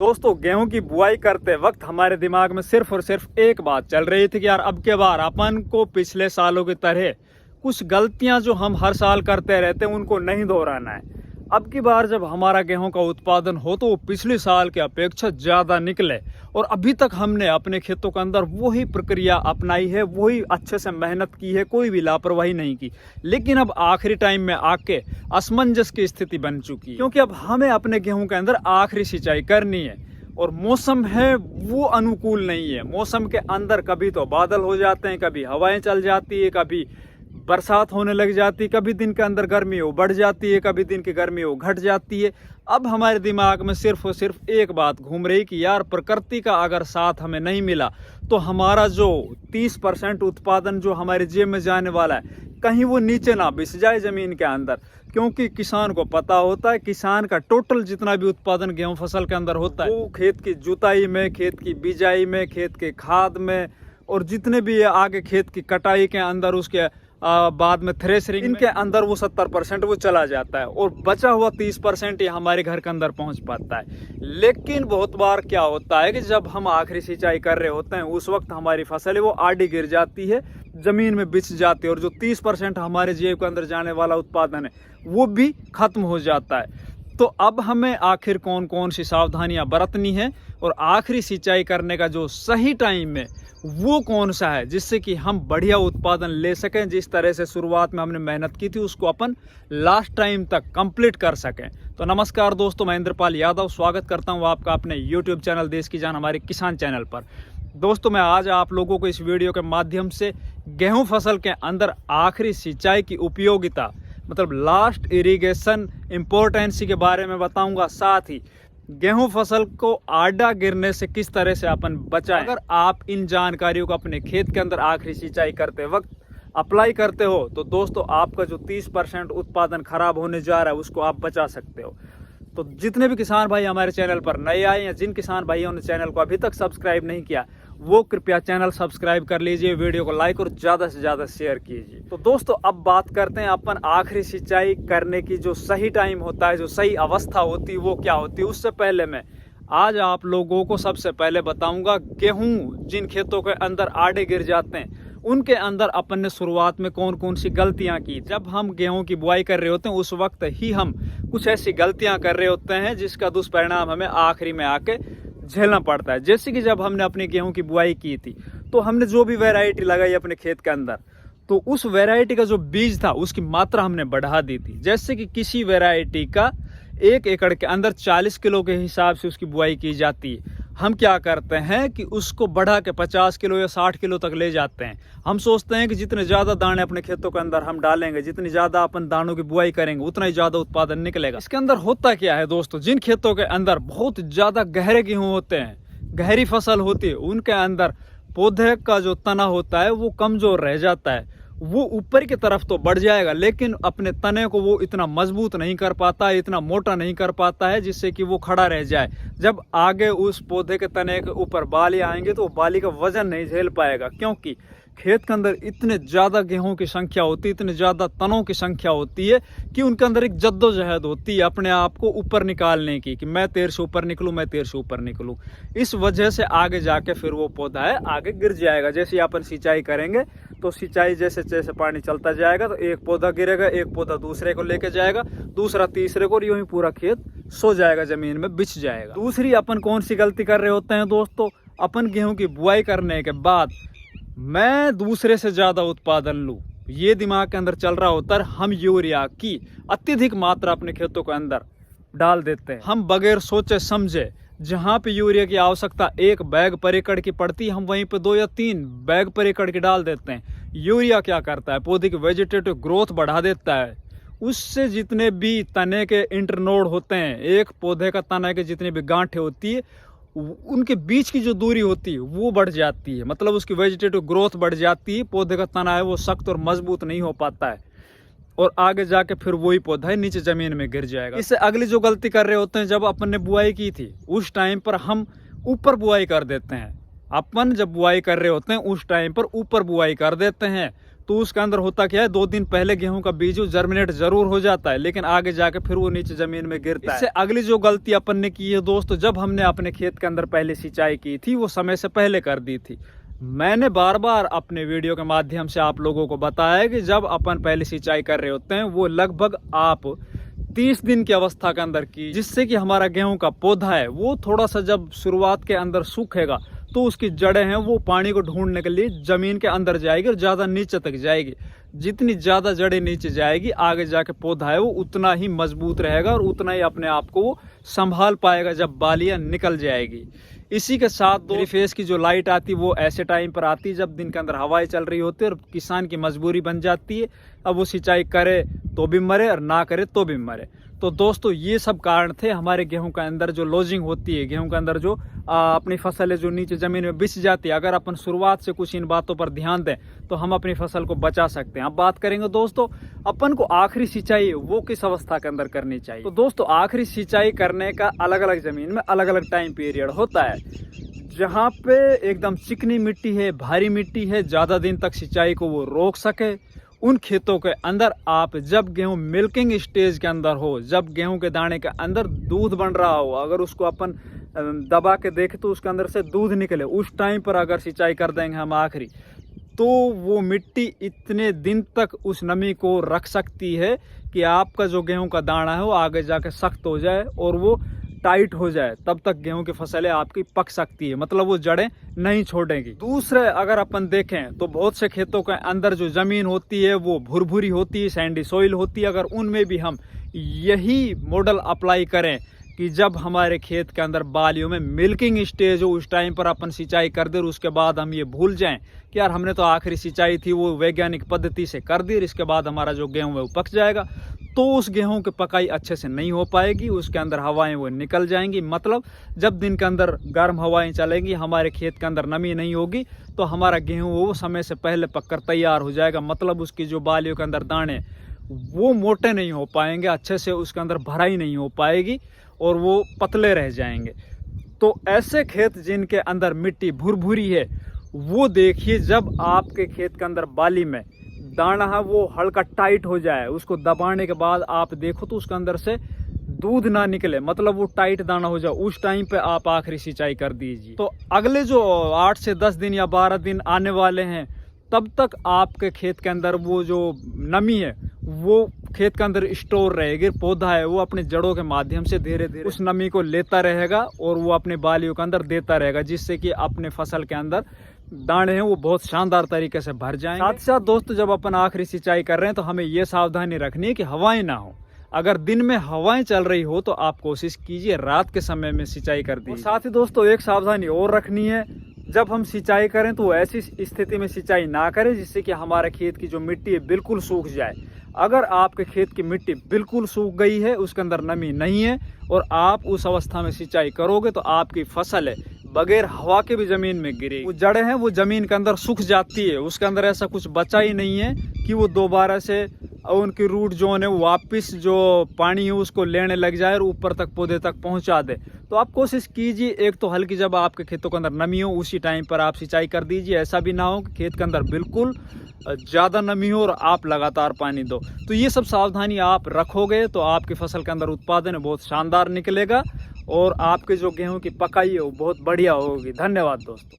दोस्तों गेहूं की बुआई करते वक्त हमारे दिमाग में सिर्फ और सिर्फ एक बात चल रही थी कि यार अब के बार अपन को पिछले सालों की तरह कुछ गलतियां जो हम हर साल करते रहते हैं उनको नहीं दोहराना है। अब की बार जब हमारा गेहूं का उत्पादन हो तो वो पिछले साल की अपेक्षा ज़्यादा निकले। और अभी तक हमने अपने खेतों के अंदर वही प्रक्रिया अपनाई है, वही अच्छे से मेहनत की है, कोई भी लापरवाही नहीं की। लेकिन अब आखिरी टाइम में आके असमंजस की स्थिति बन चुकी है, क्योंकि अब हमें अपने गेहूं के अंदर आखिरी सिंचाई करनी है और मौसम है वो अनुकूल नहीं है। मौसम के अंदर कभी तो बादल हो जाते हैं, कभी हवाएं चल जाती है, कभी बरसात होने लग जाती है, कभी दिन के अंदर गर्मी वो बढ़ जाती है, कभी दिन की गर्मी वो घट जाती है। अब हमारे दिमाग में सिर्फ और सिर्फ एक बात घूम रही कि यार प्रकृति का अगर साथ हमें नहीं मिला तो हमारा जो 30% उत्पादन जो हमारे जेब में जाने वाला है कहीं वो नीचे ना बिस जाए ज़मीन के अंदर। क्योंकि किसान को पता होता है किसान का टोटल जितना भी उत्पादन गेहूं फसल के अंदर होता है वो खेत की जुताई में, खेत की बिजाई में, खेत के खाद में और जितने भी आगे खेत की कटाई के अंदर उसके बाद में थ्रेशरिंग इनके अंदर वो 70% वो चला जाता है और बचा हुआ 30% ये हमारे घर के अंदर पहुंच पाता है। लेकिन बहुत बार क्या होता है कि जब हम आखिरी सिंचाई कर रहे होते हैं उस वक्त हमारी फसल है वो आड़ी गिर जाती है, जमीन में बिछ जाती है और जो 30% हमारे जेब के अंदर जाने वाला उत्पादन है वो भी खत्म हो जाता है। तो अब हमें आखिर कौन कौन सी सावधानियां बरतनी है और आखिरी सिंचाई करने का जो सही टाइम है वो कौन सा है जिससे कि हम बढ़िया उत्पादन ले सकें, जिस तरह से शुरुआत में हमने मेहनत की थी उसको अपन लास्ट टाइम तक कंप्लीट कर सकें। तो नमस्कार दोस्तों, मैं इंद्रपाल यादव स्वागत करता हूं आपका अपने यूट्यूब चैनल देश की जान हमारे किसान चैनल पर। दोस्तों मैं आज आप लोगों को इस वीडियो के माध्यम से गेहूँ फसल के अंदर आखिरी सिंचाई की उपयोगिता मतलब लास्ट इरिगेशन इम्पोर्टेंसी के बारे में बताऊंगा। साथ ही गेहूं फसल को आड़ा गिरने से किस तरह से अपन बचाएं। अगर आप इन जानकारियों को अपने खेत के अंदर आखिरी सिंचाई करते वक्त अप्लाई करते हो तो दोस्तों आपका जो 30% उत्पादन खराब होने जा रहा है उसको आप बचा सकते हो। तो जितने भी किसान भाई हमारे चैनल पर नए आए या जिन किसान भाइयों ने चैनल को अभी तक सब्सक्राइब नहीं किया वो कृपया चैनल सब्सक्राइब कर लीजिए, वीडियो को लाइक और ज़्यादा से ज़्यादा शेयर कीजिए। तो दोस्तों अब बात करते हैं अपन आखिरी सिंचाई करने की जो सही टाइम होता है, जो सही अवस्था होती है वो क्या होती है। उससे पहले मैं आज आप लोगों को सबसे पहले बताऊंगा गेहूं जिन खेतों के अंदर आड़े गिर जाते हैं उनके अंदर अपन ने शुरुआत में कौन कौन सी गलतियां की। जब हम गेहूं की बुआई कर रहे होते हैं उस वक्त ही हम कुछ ऐसी गलतियां कर रहे होते हैं जिसका दुष्परिणाम हमें आखिरी में आके झेलना पड़ता है। जैसे कि जब हमने अपनी गेहूं की बुआई की थी तो हमने जो भी वैरायटी लगाई अपने खेत के अंदर तो उस वैरायटी का जो बीज था उसकी मात्रा हमने बढ़ा दी थी। जैसे कि किसी वैरायटी का 1 एकड़ के अंदर 40 किलो के हिसाब से उसकी बुआई की जाती है, हम क्या करते हैं कि उसको बढ़ा के 50 किलो या 60 किलो तक ले जाते हैं। हम सोचते हैं कि जितने ज़्यादा दाने अपने खेतों के अंदर हम डालेंगे, जितनी ज़्यादा अपन दानों की बुआई करेंगे उतना ही ज़्यादा उत्पादन निकलेगा। इसके अंदर होता क्या है दोस्तों, जिन खेतों के अंदर बहुत ज़्यादा गहरे गेहूँ होते हैं, गहरी फसल होती है, उनके अंदर पौधे का जो तना होता है वो कमज़ोर रह जाता है। वो ऊपर की तरफ तो बढ़ जाएगा लेकिन अपने तने को वो इतना मजबूत नहीं कर पाता है, इतना मोटा नहीं कर पाता है जिससे कि वो खड़ा रह जाए। जब आगे उस पौधे के तने के ऊपर बाली आएंगे तो बाली का वजन नहीं झेल पाएगा, क्योंकि खेत के अंदर इतने ज़्यादा गेहूं की संख्या होती है, इतने ज़्यादा तनों की संख्या होती है कि उनके अंदर एक जद्दोजहद होती है अपने आप को ऊपर निकालने की कि मैं तेरे से ऊपर निकलूँ, मैं तेरे से ऊपर निकलूँ। इस वजह से आगे जाके फिर वो पौधा है आगे गिर जाएगा। जैसे ही अपन सिंचाई करेंगे तो सिंचाई जैसे जैसे पानी चलता जाएगा तो एक पौधा गिरेगा, एक पौधा दूसरे को लेके जाएगा, दूसरा तीसरे को, और यूं ही पूरा खेत सो जाएगा, जमीन में बिछ जाएगा। दूसरी अपन कौन सी गलती कर रहे होते हैं दोस्तों, अपन गेहूं की बुआई करने के बाद मैं दूसरे से ज़्यादा उत्पादन लूँ ये दिमाग के अंदर चल रहा होता है। हम यूरिया की अत्यधिक मात्रा अपने खेतों के अंदर डाल देते हैं। हम बगैर सोचे समझे जहाँ पे यूरिया की आवश्यकता 1 बैग पर एकड़ की पड़ती है हम वहीं पे 2 या 3 बैग पर एकड़ की डाल देते हैं। यूरिया क्या करता है, पौधे की वेजिटेटिव ग्रोथ बढ़ा देता है। उससे जितने भी तने के इंटरनोड होते हैं, एक पौधे का तना के जितनी भी गांठें होती है उनके बीच की जो दूरी होती है वो बढ़ जाती है, मतलब उसकी वेजिटेटिव ग्रोथ बढ़ जाती है। पौधे का तना है वो सख्त और मजबूत नहीं हो पाता है और आगे जाके फिर वही पौधा नीचे जमीन में गिर जाएगा। इससे अगली जो गलती कर रहे होते हैं, जब अपन ने बुआई की थी उस टाइम पर हम ऊपर बुआई कर देते हैं। अपन जब बुआई कर रहे होते हैं उस टाइम पर ऊपर बुआई कर देते हैं तो उसके अंदर होता क्या है, 2 दिन पहले गेहूं का बीज जर्मिनेट जरूर हो जाता है, लेकिन आगे जाके फिर वो नीचे जमीन में गिरता है। इससे अगली जो गलती अपन ने की है दोस्तों, जब हमने अपने खेत के अंदर पहले सिंचाई की थी वो समय से पहले कर दी थी। मैंने बार बार अपने वीडियो के माध्यम से आप लोगों को बताया कि जब अपन पहले सिंचाई कर रहे होते हैं वो लगभग आप 30 दिन की अवस्था के अंदर की, जिससे कि हमारा गेहूं का पौधा है वो थोड़ा सा जब शुरुआत के अंदर सूखेगा तो उसकी जड़ें हैं वो पानी को ढूंढने के लिए जमीन के अंदर जाएगी और ज़्यादा नीचे तक जाएगी। जितनी ज़्यादा जड़ें नीचे जाएगी आगे जाके पौधा है वो उतना ही मजबूत रहेगा और उतना ही अपने आप को वो संभाल पाएगा जब बालियाँ निकल जाएगी। इसी के साथ दो फेस की जो लाइट आती है वो ऐसे टाइम पर आती है जब दिन के अंदर हवाएं चल रही होती है और किसान की मजबूरी बन जाती है, अब वो सिंचाई करे तो भी मरे और ना करे तो भी मरे। तो दोस्तों ये सब कारण थे हमारे गेहूं के अंदर जो लॉजिंग होती है, गेहूं के अंदर जो अपनी फसल है जो नीचे जमीन में बिछ जाती है। अगर अपन शुरुआत से कुछ इन बातों पर ध्यान दें तो हम अपनी फसल को बचा सकते हैं। अब बात करेंगे दोस्तों अपन को आखिरी सिंचाई वो किस अवस्था के अंदर करनी चाहिए। तो दोस्तों आखिरी सिंचाई करने का अलग अलग जमीन में अलग अलग टाइम पीरियड होता है। जहाँ पे एकदम चिकनी मिट्टी है, भारी मिट्टी है, ज्यादा दिन तक सिंचाई को वो रोक सके, उन खेतों के अंदर आप जब गेहूं मिल्किंग स्टेज के अंदर हो, जब गेहूं के दाने के अंदर दूध बन रहा हो, अगर उसको अपन दबा के देखें तो उसके अंदर से दूध निकले, उस टाइम पर अगर सिंचाई कर देंगे हम आखिरी, तो वो मिट्टी इतने दिन तक उस नमी को रख सकती है कि आपका जो गेहूं का दाना है वो आगे जाके सख्त हो जाए और वो टाइट हो जाए, तब तक गेहूं की फसलें आपकी पक सकती है, मतलब वो जड़ें नहीं छोड़ेंगी। दूसरे अगर अपन देखें तो बहुत से खेतों के अंदर जो जमीन होती है वो भुरभुरी होती है, सैंडी सॉइल होती है। अगर उनमें भी हम यही मॉडल अप्लाई करें कि जब हमारे खेत के अंदर बालियों में मिल्किंग स्टेज हो उस टाइम पर अपन सिंचाई कर दे और उसके बाद हम ये भूल जाएं कि यार हमने तो आखिरी सिंचाई थी वो वैज्ञानिक पद्धति से कर दी और इसके बाद हमारा जो गेहूं है वो पक जाएगा, तो उस गेहूं की पकाई अच्छे से नहीं हो पाएगी, उसके अंदर हवाएं वो निकल जाएंगी। मतलब जब दिन के अंदर गर्म हवाएं चलेंगी, हमारे खेत के अंदर नमी नहीं होगी, तो हमारा गेहूं वो समय से पहले पककर तैयार हो जाएगा। मतलब उसकी जो बालियों के अंदर दाने वो मोटे नहीं हो पाएंगे, अच्छे से उसके अंदर भराई नहीं हो पाएगी और वो पतले रह जाएंगे। तो ऐसे खेत जिनके अंदर मिट्टी भुरभुरी है वो देखिए, जब आपके खेत के अंदर बाली में दाना है वो हल्का टाइट हो जाए, उसको दबाने के बाद आप देखो तो उसके अंदर से दूध ना निकले, मतलब वो टाइट दाना हो जाए, उस टाइम पे आप आखिरी सिंचाई कर दीजिए। तो अगले जो 8 से 10 दिन या 12 दिन आने वाले हैं तब तक आपके खेत के अंदर वो जो नमी है वो खेत के अंदर स्टोर रहेगी। पौधा है वो अपने जड़ों के माध्यम से धीरे धीरे उस नमी को लेता रहेगा और वो अपने बालियों के अंदर देता रहेगा, जिससे कि अपने फसल के अंदर दाने हैं वो बहुत शानदार तरीके से भर जाएंगे। साथ ही साथ दोस्तों जब अपन आखिरी सिंचाई कर रहे हैं तो हमें ये सावधानी रखनी है कि हवाएं ना हो। अगर दिन में हवाएं चल रही हो तो आप कोशिश कीजिए रात के समय में सिंचाई कर दीजिए। साथ ही दोस्तों एक सावधानी और रखनी है, जब हम सिंचाई करें तो ऐसी स्थिति में सिंचाई ना करें जिससे कि हमारे खेत की जो मिट्टी है बिल्कुल सूख जाए। अगर आपके खेत की मिट्टी बिल्कुल सूख गई है, उसके अंदर नमी नहीं है और आप उस अवस्था में सिंचाई करोगे तो आपकी फसल है बगैर हवा के भी जमीन में गिरेगी। वो जड़ें हैं वो जमीन के अंदर सूख जाती है, उसके अंदर ऐसा कुछ बचा ही नहीं है कि वो दोबारा से उनकी रूट जोन है वो वापिस जो पानी है उसको लेने लग जाए और ऊपर तक पौधे तक पहुंचा दे। तो आप कोशिश कीजिए एक तो हल्की जब आपके खेतों के अंदर नमी हो उसी टाइम पर आप सिंचाई कर दीजिए। ऐसा भी ना हो कि खेत के अंदर बिल्कुल ज़्यादा नमी हो और आप लगातार पानी दो। तो ये सब सावधानी आप रखोगे तो आपकी फसल के अंदर उत्पादन बहुत शानदार निकलेगा और आपके जो गेहूं की पकाई है वो बहुत बढ़िया होगी। धन्यवाद दोस्तों।